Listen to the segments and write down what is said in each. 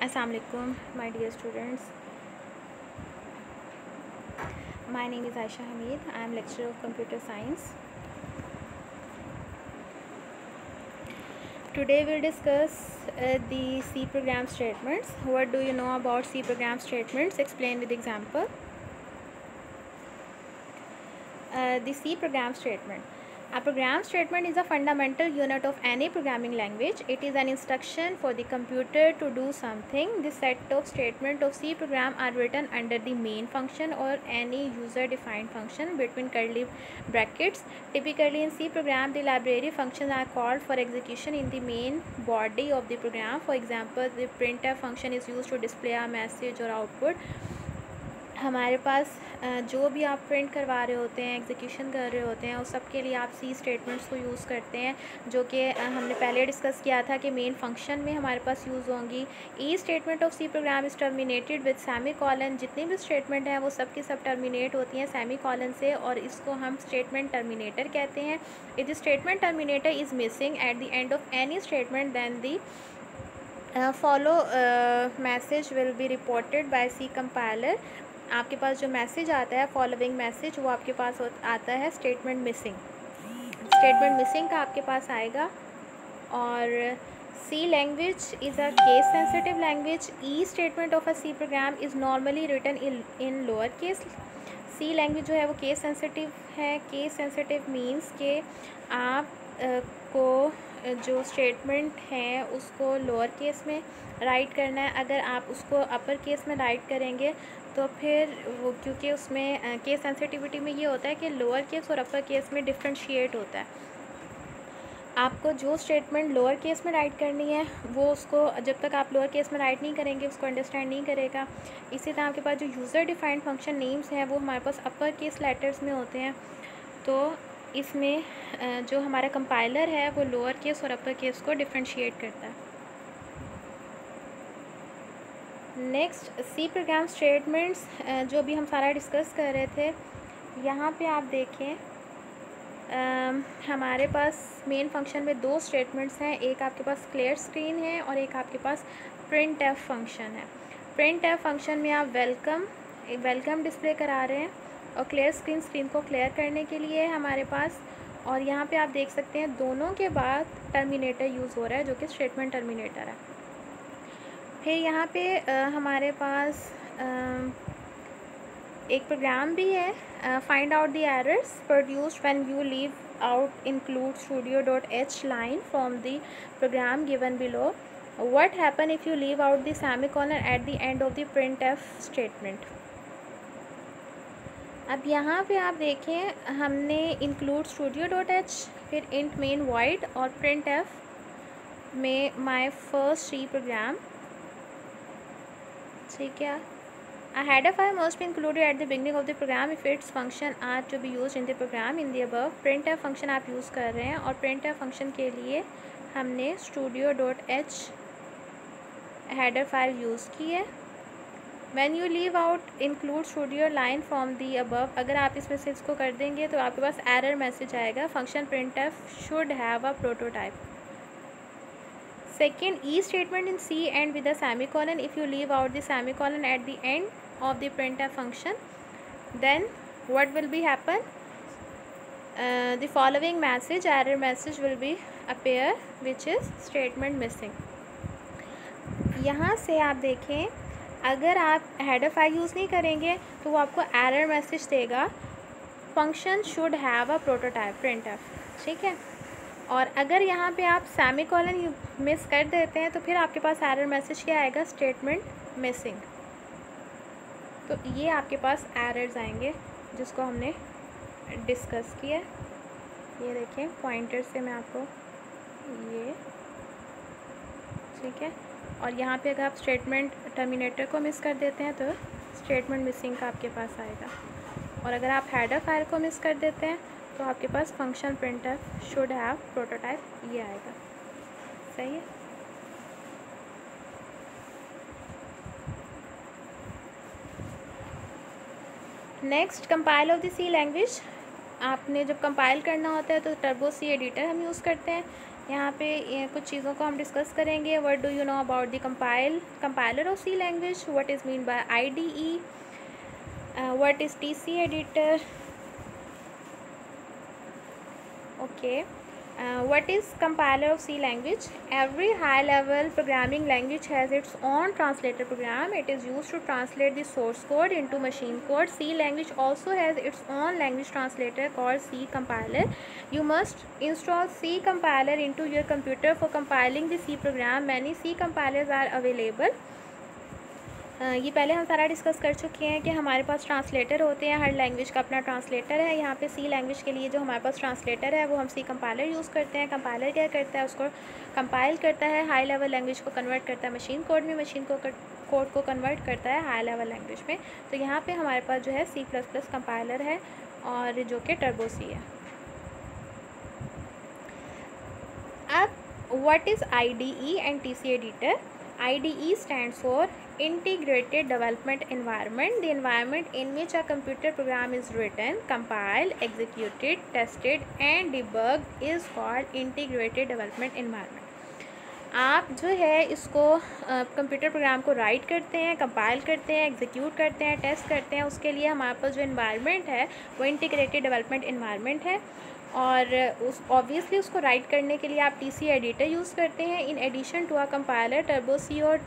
Assalamu alaikum, my dear students. My name is Aisha Hamid. I am lecturer of computer science. Today we'll discuss the C program statements. What do you know about C program statements? Explain with example. The C program statement. A program statement is a fundamental unit of any programming language. It is an instruction for the computer to do something. The set of statements of C program are written under the main function or any user-defined function between curly brackets. Typically in C program, the library functions are called for execution in the main body of the program. For example, the printf function is used to display a message or output. हमारे पास जो भी आप print करवा रहे होते हैं, execution कर रहे होते हैं, उस सब के लिए आप सी स्टेटमेंट्स को यूज़ करते हैं, जो कि हमने पहले डिस्कस किया था कि मेन फंक्शन में हमारे पास यूज़ होंगी. Each statement of C program is terminated with semicolon. जितनी भी स्टेटमेंट हैं वो सब की सब टर्मिनेट होती हैं सेमी कॉलन से, और इसको हम स्टेटमेंट टर्मिनेटर कहते हैं. If the statement terminator is missing at the end of any statement then the follow message will be reported by C compiler. आपके पास जो मैसेज आता है फॉलोइंग मैसेज, वो आपके पास आता है स्टेटमेंट मिसिंग. स्टेटमेंट मिसिंग का आपके पास आएगा. और C language is a case sensitive language. Each statement of a C program is normally written in lower case. C language जो है वो केस सेंसिटिव है. केस सेंसिटिव मीन्स के आप को जो स्टेटमेंट है उसको लोअर केस में राइट करना है. अगर आप उसको अपर केस में राइट करेंगे तो फिर वो, क्योंकि उसमें केस सेंसिटिविटी में ये होता है कि लोअर केस और अपर केस में डिफ्रेंशिएट होता है. आपको जो स्टेटमेंट लोअर केस में राइट करनी है वो उसको जब तक आप लोअर केस में राइट नहीं करेंगे उसको अंडरस्टैंड नहीं करेगा. इसी तरह आपके पास जो यूज़र डिफाइंड फंक्शन नेम्स हैं वो हमारे पास अपर केस लेटर्स में होते हैं. तो इसमें जो हमारा कंपाइलर है वो लोअर केस और अपर केस को डिफ्रेंशिएट करता है. नेक्स्ट सी प्रोग्राम स्टेटमेंट्स जो भी हम सारा डिस्कस कर रहे थे, यहाँ पे आप देखें हमारे पास मेन फंक्शन में दो स्टेटमेंट्स हैं. एक आपके पास क्लियर स्क्रीन है और एक आपके पास प्रिंट एफ फंक्शन है. प्रिंट एफ फंक्शन में आप वेलकम डिस्प्ले करा रहे हैं, और क्लियर स्क्रीन को क्लियर करने के लिए है हमारे पास. और यहाँ पे आप देख सकते हैं दोनों के बाद टर्मिनेटर यूज़ हो रहा है जो कि स्टेटमेंट टर्मिनेटर है. फिर यहाँ पे हमारे पास एक प्रोग्राम भी है, find out the errors produced when you leave out include studio.h line from the program given below. What happen if you leave out the semicolon at the end of the printf statement. अब यहाँ पे आप देखें हमने include studio.h, फिर int main void और printf में my first C program. ठीक है. A header file must be included at the beginning of the program if its function are to be used in the program. In the above printf function आप use कर रहे हैं, और printf function के लिए हमने studio.h header file यूज़ की है. When you leave out include studio line from the above, अगर आप इसमें से इसको कर देंगे तो आपके पास एरर मैसेज आएगा. Function printf should have a prototype. Second, E statement in C end with a semicolon. If you leave out the semicolon at the end of the printf function, then what will be happen? The following message, error message will be appear, which is statement missing. यहाँ से आप देखें अगर आप header file use नहीं करेंगे तो वो आपको एरर मैसेज देगा, function should have a prototype printf. ठीक है. और अगर यहाँ पे आप सेमीकोलन मिस कर देते हैं तो फिर आपके पास एरर मैसेज क्या आएगा? Statement missing. तो ये आपके पास एरर्स आएंगे जिसको हमने डिस्कस किया. ये देखें पॉइंटर से मैं आपको ये, ठीक है. और यहाँ पे अगर आप स्टेटमेंट टर्मिनेटर को मिस कर देते हैं तो स्टेटमेंट मिसिंग का आपके पास आएगा. और अगर आप हेडर फाइल को मिस कर देते हैं तो आपके पास function printf should have prototype ये आएगा. सही है. Next, compile of the C language. आपने जब कंपाइल करना होता है तो टर्बो सी एडिटर हम यूज़ करते हैं. यहाँ पे कुछ चीज़ों को हम डिस्कस करेंगे. What do you know about the compiler of C language, what is mean by IDE, what is TC editor. Okay. What is compiler of C language? Every high level programming language has its own translator program. It is used to translate the source code into machine code. C language also has its own language translator called C compiler. You must install C compiler into your computer for compiling the C program. Many C compilers are available. ये पहले हम सारा discuss कर चुके हैं कि हमारे पास translator होते हैं. हर लैंग्वेज का अपना ट्रांसलेटर है. यहाँ पे सी लैंग्वेज के लिए जो हमारे पास ट्रांसलेटर है वो हम सी कंपाइलर यूज़ करते हैं. कंपाइलर क्या करता है, उसको कंपाइल करता है, हाई लेवल लैंग्वेज को कन्वर्ट करता है मशीन कोड में, मशीन कोड को कन्वर्ट करता है हाई लेवल लैंग्वेज में. तो यहाँ पर हमारे पास जो है C++ कंपाइलर है और जो कि टर्बो सी है. अब what is IDE and TC editor. IDE stands for Integrated Development Environment, the environment in which a computer program is written, compiled, executed, tested and debugged is called Integrated Development Environment. आप जो है इसको computer program को right करते हैं, compile करते हैं, execute करते हैं, टेस्ट करते हैं. उसके लिए हमारे पास जो इन्वायरमेंट है वो इंटीग्रेटेड डेवलपमेंट इन्वायरमेंट है. और उस ऑब्वियसली उसको राइट करने के लिए आप TC एडिटर यूज़ करते हैं. In addition to a compiler, Turbo C और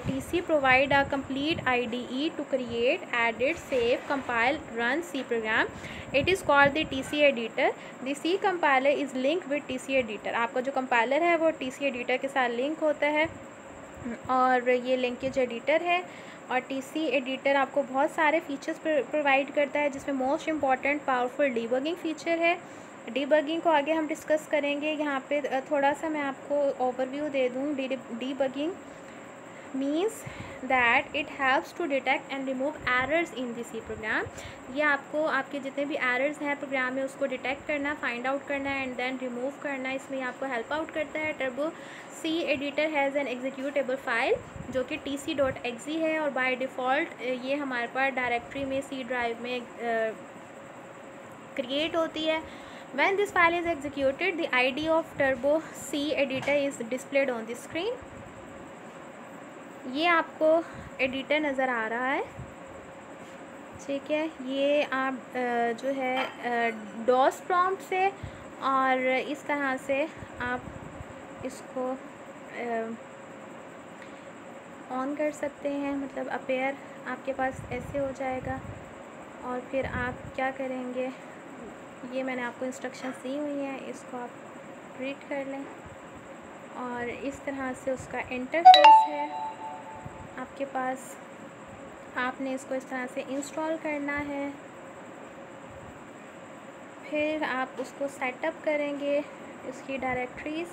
TC provide a complete IDE to create, edit, save, compile, run C program. It is called the TC editor. The C compiler is linked with TC editor. आपका जो compiler है वो TC editor के साथ link होता है और ये लिंकेज एडिटर है. और TC एडिटर आपको बहुत सारे फीचर्स प्रोवाइड करता है जिसमें most important powerful debugging feature है. डीबगिंग को आगे हम डिस्कस करेंगे. यहाँ पे थोड़ा सा मैं आपको ओवरव्यू दे दूँ. Debugging means that it helps to detect and remove errors in the C program. ये आपको आपके जितने भी errors हैं प्रोग्राम में उसको डिटेक्ट करना, फाइंड आउट करना एंड देन रिमूव करना, इसमें आपको हेल्प आउट करता है. Turbo C editor has an executable file जो कि tc.exe है और बाय डिफ़ॉल्ट ये हमारे पास डायरेक्टरी में C ड्राइव में क्रिएट होती है. When this file is executed, the ID of turbo C editor is displayed on the screen. ये आपको एडिटर नज़र आ रहा है, ठीक है. ये आप जो है DOS प्रॉम्प्ट से और इस तरह से आप इसको ऑन कर सकते हैं. मतलब अपेयर आपके पास ऐसे हो जाएगा और फिर आप क्या करेंगे, ये मैंने आपको इंस्ट्रक्शंस दी हुई हैं, इसको आप रीड कर लें. और इस तरह से उसका इंटरफेस है आपके पास. आपने इसको इस तरह से इंस्टॉल करना है. फिर आप उसको सेटअप करेंगे, इसकी डायरेक्टरीज़.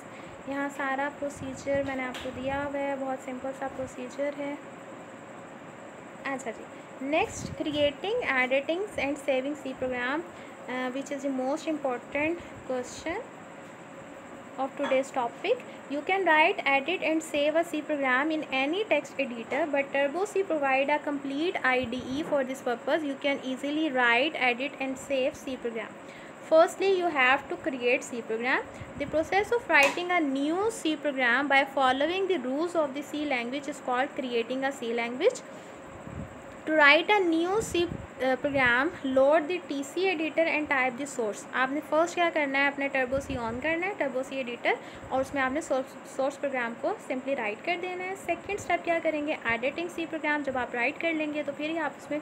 यहाँ सारा प्रोसीजर मैंने आपको दिया हुआ है, बहुत सिंपल सा प्रोसीजर है. अच्छा जी, next creating, editing and saving C program which is the most important question of today's topic. You can write, edit and save a C program in any text editor, but Turbo C provide a complete IDE for this purpose. You can easily write, edit and save C program. Firstly, you have to create C program. The process of writing a new C program by following the rules of the C language is called creating a C language. To write a new C program, load the TC editor and type the source. आपने first क्या करना है, अपने turbo C on करना है, Turbo C editor, और उसमें आपने सोर्स प्रोग्राम को सिंपली राइट कर देना है. सेकंड स्टेप क्या करेंगे, एडिटिंग C प्रोग्राम. जब आप राइट कर लेंगे तो फिर ही आप उसमें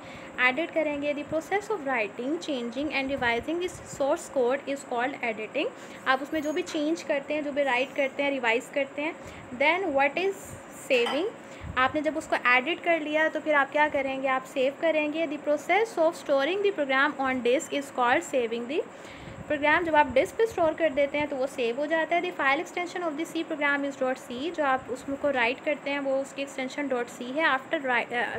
एडिट करेंगे. The process of writing, changing and revising this source code is called editing. आप उसमें जो भी चेंज करते हैं, जो भी राइट करते हैं, रिवाइज करते हैं. Then what is saving. आपने जब उसको एडिट कर लिया तो फिर आप क्या करेंगे, आप सेव करेंगे. The process of storing the program on disk is called saving the program. जब आप डिस्क पे स्टोर कर देते हैं तो वो सेव हो जाता है. The file extension of the C program is .c. जो आप उसमें को राइट करते हैं वो उसकी एक्सटेंशन .c है. आफ्टर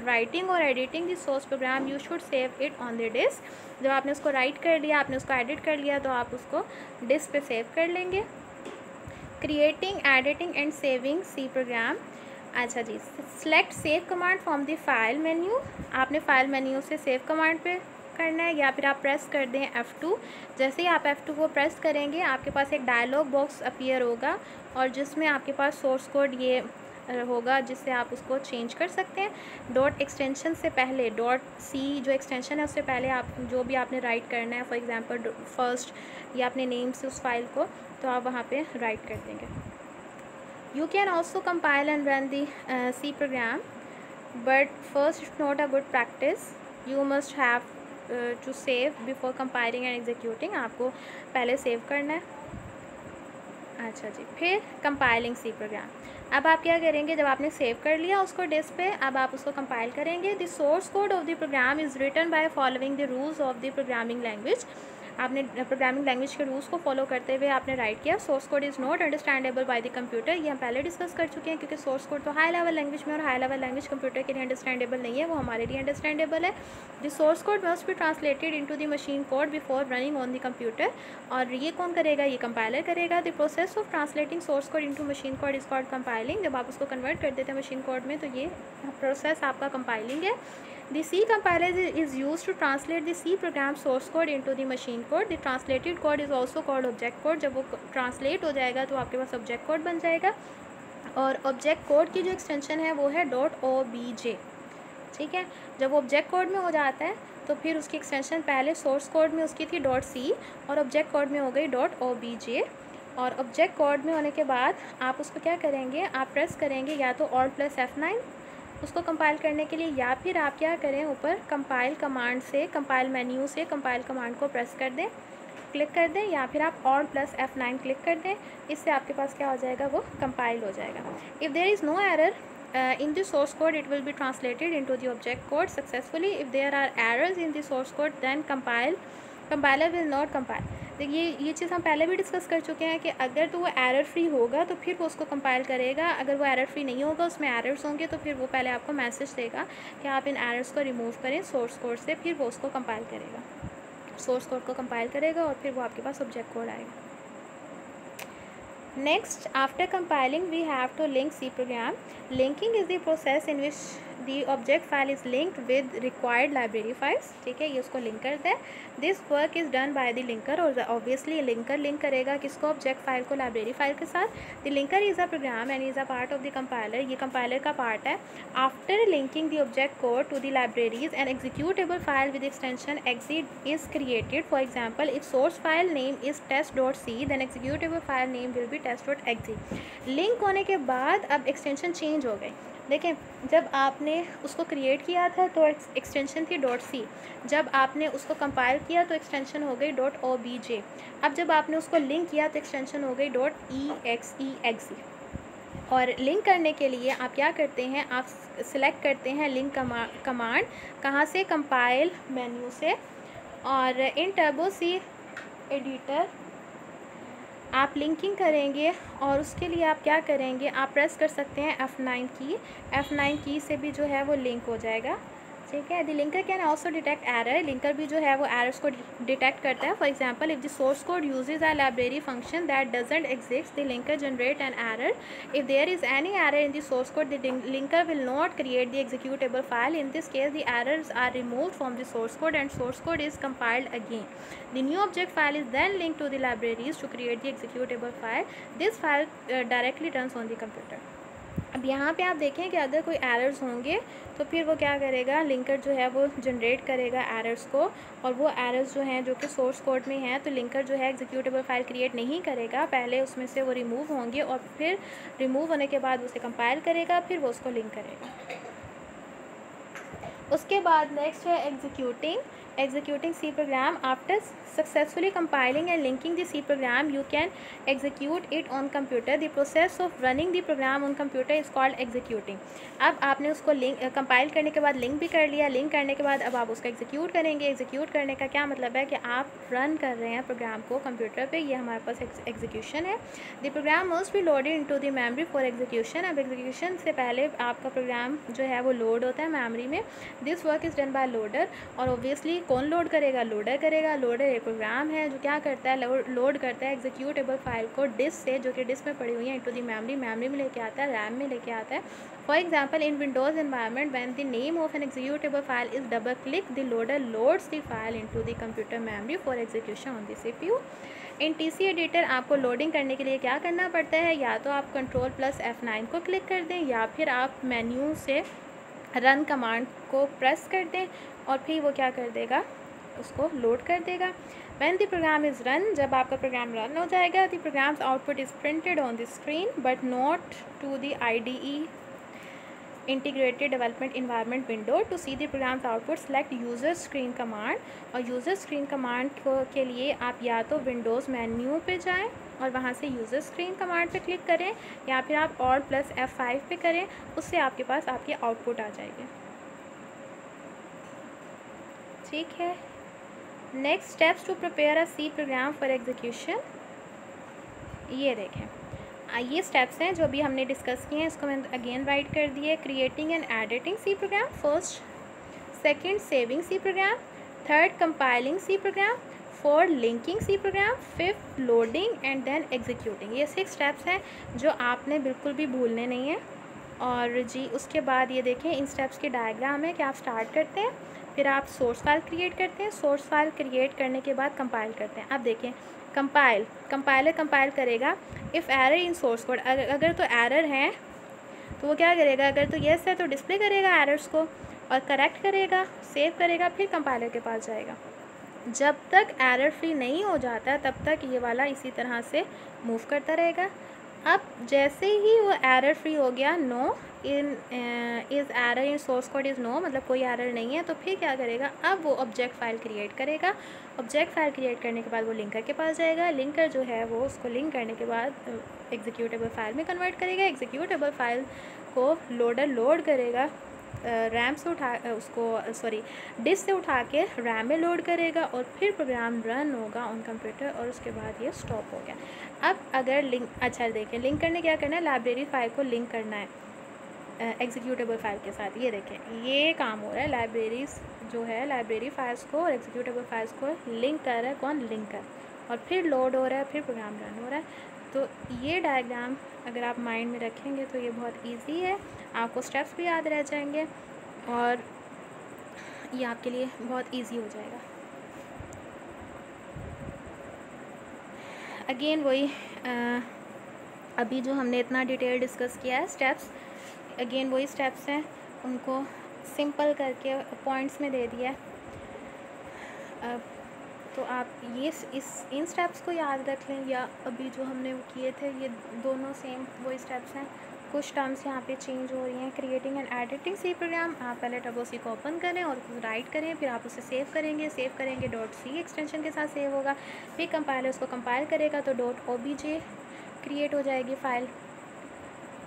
राइटिंग और editing the source program you should save it on the disk. जब आपने उसको राइट कर लिया, आपने उसको एडिट कर लिया तो आप उसको डिस्क पे सेव कर लेंगे. Creating, editing and saving C program. अच्छा जी, select save command from the file menu. आपने फाइल मेन्यू से सेव कमांड पे करना है, या फिर आप प्रेस कर दें F2। जैसे ही आप F2 को प्रेस करेंगे आपके पास एक डायलॉग बॉक्स अपीयर होगा और जिसमें आपके पास सोर्स कोड ये होगा, जिससे आप उसको चेंज कर सकते हैं। डॉट एक्सटेंशन से पहले डॉट सी जो एक्सटेंशन है उससे पहले आप जो भी आपने राइट करना है, फॉर एग्जांपल फर्स्ट या अपने नेम से उस फाइल को, तो आप वहाँ पे राइट कर देंगे। You can also compile and run the C program, but first it's not a good practice. You must have to save before compiling and executing. आपको पहले सेव करना है। अच्छा जी, फिर कंपाइलिंग सी प्रोग्राम। अब आप क्या करेंगे, जब आपने सेव कर लिया उसको डिस्क पे, अब आप उसको कंपाइल करेंगे। The source code of the program is written by following the rules of the programming language. आपने प्रोग्रामिंग लैंग्वेज के रूल्स को फॉलो करते हुए आपने राइट किया। Source code is not understandable by the computer, ये हम पहले डिस्कस कर चुके हैं, क्योंकि सोर्स कोड तो हाई लेवल लैंग्वेज में और हाई लेवल लैंग्वेज कंप्यूटर के लिए अंडरस्टैंडेबल नहीं है, वो हमारे लिए अंडरस्टैंडेबल है। The source code must be translated into the machine code before running on the computer. और ये कौन करेगा, ये कंपाइलर करेगा। The process of translating source code into machine code is called compiling. जब आप उसको कन्वर्ट कर देते हैं मशीन कोड में, तो ये प्रोसेस आपका कंपाइलिंग है। The C compiler is used to translate the C program source code into the machine code. The translated code is also called object code. जब वो ट्रांसलेट हो जाएगा तो आपके पास ऑब्जेक्ट कोड बन जाएगा। और ऑब्जेक्ट कोड की जो एक्सटेंशन है वो है .obj। ठीक है, जब ऑब्जेक्ट कोड में हो जाता है तो फिर उसकी एक्सटेंशन पहले सोर्स कोड में उसकी थी .c और ऑब्जेक्ट कोड में हो गई .obj। और ऑब्जेक्ट कोड में होने के बाद आप उसको क्या करेंगे, आप प्रेस करेंगे या तो Alt+F9 उसको कंपाइल करने के लिए, या फिर आप क्या करें, ऊपर कंपाइल कमांड से, कंपाइल मेन्यू से कंपाइल कमांड को प्रेस कर दें, क्लिक कर दें, या फिर आप Alt+F9 क्लिक कर दें। इससे आपके पास क्या हो जाएगा, वो कंपाइल हो जाएगा। If there is no error in the source code, it will be translated into the object code successfully. If there are errors in the source code, then compiler will not compile. देखिए ये चीज़ हम पहले भी discuss कर चुके हैं कि अगर तो वो एरर फ्री होगा तो फिर वो उसको कंपाइल करेगा, अगर वो एरर फ्री नहीं होगा, उसमें एरर्स होंगे, तो फिर वो पहले आपको मैसेज देगा कि आप इन एरर्स को रिमूव करें सोर्स कोड से, फिर वो उसको कंपाइल करेगा, सोर्स कोड को कंपाइल करेगा और फिर वो आपके पास ऑब्जेक्ट कोड आएगा। Next, after compiling, we have to link C program. Linking is the process in which the object file is linked with required library files. ठीक है, ये उसको लिंक करता है। This work is done by the linker, और obviously linker link करेगा किसको, object file को लाइब्रेरी फाइल के साथ। The linker is a program and is a part of the compiler. ये कंपाइलर का पार्ट है। After linking the object code to the libraries, an executable file with extension exe is created. For example, if source file name is test.c, then executable file name will be test.exe। Link होने के बाद अब extension change हो गई। देखें, जब आपने उसको क्रिएट किया था तो एक्सटेंशन थी .c, जब आपने उसको कंपाइल किया तो एक्सटेंशन हो गई .obj, अब जब आपने उसको लिंक किया तो एक्सटेंशन हो गई .exe। और लिंक करने के लिए आप क्या करते हैं, आप सिलेक्ट करते हैं लिंक कमांड, कहाँ से, कंपाइल मेन्यू से, और इन TurboC एडिटर आप लिंकिंग करेंगे। और उसके लिए आप क्या करेंगे, आप प्रेस कर सकते हैं F9 की से भी जो है वो लिंक हो जाएगा। ठीक है, the linker can also detect error. Linker भी जो है वो एरर्स को डिटेक्ट करता है। For example, if the source code uses a library function that doesn't exist, the linker generate an error. If there is any error in the source code, the linker will not create the executable file. In this case the errors are removed from the source code and source code is compiled again. The new object file is then linked to the libraries to create the executable file. This file directly runs on the computer. अब यहाँ पे आप देखें कि अगर कोई errors होंगे तो फिर वो क्या करेगा, लिंकर जो है वो जनरेट करेगा एरर्स को, और वो एरर्स जो हैं जो कि सोर्स कोड में हैं, तो लिंकर जो है एग्जीक्यूटेबल फाइल क्रिएट नहीं करेगा, पहले उसमें से वो रिमूव होंगे और फिर रिमूव होने के बाद उसे कंपाइल करेगा, फिर वो उसको लिंक करेगा। उसके बाद नेक्स्ट है executing C program. After successfully compiling and linking the C program, you can execute it on computer. The process of running the program on computer is called executing. अब आपने उसको कंपाइल करने के बाद लिंक भी कर लिया, लिंक करने के बाद अब आप उसको एग्जीक्यूट करेंगे। एग्जीक्यूट करने का क्या मतलब है कि आप रन कर रहे हैं प्रोग्राम को कंप्यूटर पे, ये हमारे पास एग्जीक्यूशन है। The program must be loaded into the memory for execution. अब एग्जीक्यूशन से पहले आपका प्रोग्राम जो है वो लोड होता है मेमोरी में। This work is done by loader, और ऑब्वियसली कौन लोड करेगा? लोडर करेगा। लोडर एक प्रोग्राम है जो क्या करता है, लोड करता है एग्जीक्यूटेबल फाइल को डिस्क से, जो कि डिस्क में पड़ी हुई है, इनटू दी मेमोरी में लेके आता है, रैम में लेके आता है। For example in Windows environment when the name of N executable file is double click the loader loads the file into the computer memory for execution on the CPU। In TC editor आपको loading करने के लिए क्या करना पड़ता है? या तो आप Ctrl+F9 को क्लिक कर दें, या फिर आप मेन्यू से रन कमांड को प्रेस कर दें और फिर वो क्या कर देगा? उसको लोड कर देगा। When the program is run, जब आपका प्रोग्राम रन हो जाएगा, the program's output is printed on the screen but not to the IDE integrated development environment window. To see the program's output select user screen command, और user screen command के लिए आप या तो Windows menu पे जाएं और वहाँ से यूज़र स्क्रीन कमांड पे क्लिक करें, या फिर आप Alt+F5 पे करें, उससे आपके पास आपकी आउटपुट आ जाएगी। ठीक है। Next steps to prepare a C program for execution. ये देखें, ये स्टेप्स हैं जो अभी हमने डिस्कस किए हैं, इसको मैंने अगेन राइट कर दिए। Creating and editing C program first, second saving C program, third compiling C program, fourth linking C program, fifth loading and then executing. ये 6 स्टेप्स हैं जो आपने बिल्कुल भी भूलने नहीं हैं। और जी उसके बाद ये देखें, इन स्टेप्स के डायग्राम है कि आप स्टार्ट करते हैं, फिर आप सोर्स फाइल क्रिएट करते हैं, सोर्स फाइल क्रिएट करने के बाद कंपाइल करते हैं। अब देखें, कंपाइलर कंपाइल करेगा if error in source code, अगर तो एरर है तो वो क्या करेगा? अगर तो येस है तो डिस्प्ले करेगा एरर्स को और करेक्ट करेगा, सेव करेगा, फिर कंपाइलर के पास जाएगा। जब तक एरर फ्री नहीं हो जाता तब तक ये वाला इसी तरह से मूव करता रहेगा। अब जैसे ही वो एरर फ्री हो गया, no is error in source code is no, मतलब कोई एरर नहीं है, तो फिर क्या करेगा? अब वो ऑब्जेक्ट फाइल क्रिएट करेगा। ऑब्जेक्ट फाइल क्रिएट करने के बाद वो लिंकर के पास जाएगा। लिंकर जो है वो उसको लिंक करने के बाद एग्जीक्यूटेबल फाइल में कन्वर्ट करेगा। एग्जीक्यूटेबल फाइल को लोडर लोड करेगा, रैम से डिस्क से उठा के रैम में लोड करेगा, और फिर प्रोग्राम रन होगा ऑन कंप्यूटर, और उसके बाद ये स्टॉप हो गया। अब अगर लिंक, अच्छा देखें, लिंक करने क्या करना है? लाइब्रेरी फाइल को लिंक करना है एग्जीक्यूटेबल फाइल के साथ। ये देखें, ये काम हो रहा है, लाइब्रेरीज जो है लाइब्रेरी फाइल्स को और एग्जीक्यूटेबल फाइल्स को लिंक कर रहा है कौन? लिंकर, और फिर लोड हो रहा है, फिर प्रोग्राम रन हो रहा है। तो ये डायग्राम अगर आप माइंड में रखेंगे तो ये बहुत इजी है, आपको स्टेप्स भी याद रह जाएंगे और ये आपके लिए बहुत इजी हो जाएगा। अगेन वही अभी जो हमने इतना डिटेल डिस्कस किया है स्टेप्स, अगेन वही स्टेप्स हैं, उनको सिंपल करके पॉइंट्स में दे दिया। तो आप ये इन स्टेप्स को याद रख लें, या अभी जो हमने वो किए थे ये दोनों सेम वही स्टेप्स हैं। कुछ टर्म्स यहाँ पे चेंज हो रही हैं। Creating and editing C program, आप पहले टर्बो-C को ओपन करें और उसको राइट करें, फिर आप उसे सेव करेंगे .c एक्सटेंशन के साथ सेव होगा। फिर कंपाइलर उसको कंपाइल करेगा तो .obj क्रिएट हो जाएगी फ़ाइल।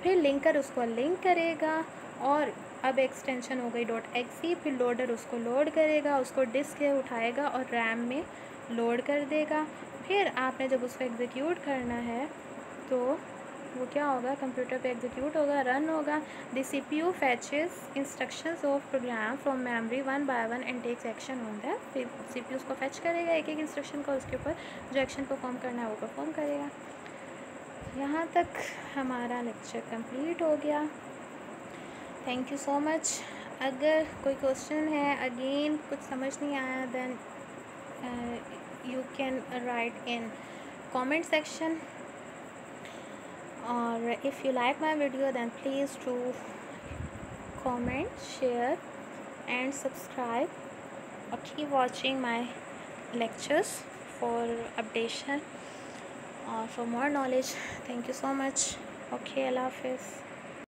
फिर लिंकर उसको लिंक करेगा और अब एक्सटेंशन हो गई .exe। फिर लोडर उसको लोड करेगा, उसको डिस्क से उठाएगा और रैम में लोड कर देगा। फिर आपने जब उसको एग्जीक्यूट करना है तो वो क्या होगा? कंप्यूटर पे एग्जीक्यूट होगा, रन होगा। The CPU fetches instructions of program from memory one by one and takes action on them. फिर CPU उसको फैच करेगा एक एक इंस्ट्रक्शन को, उसके ऊपर जो एक्शन परफॉर्म करना है वो परफॉर्म करेगा। यहाँ तक हमारा लेक्चर कंप्लीट हो गया। Thank you so much. अगर कोई क्वेश्चन है, अगेन कुछ समझ नहीं आया, then you can write in comment section, और if you like my video then please do comment, share and subscribe, or keep watching my lectures for updation or for more knowledge. Thank you so much. Okay, Allah Hafiz.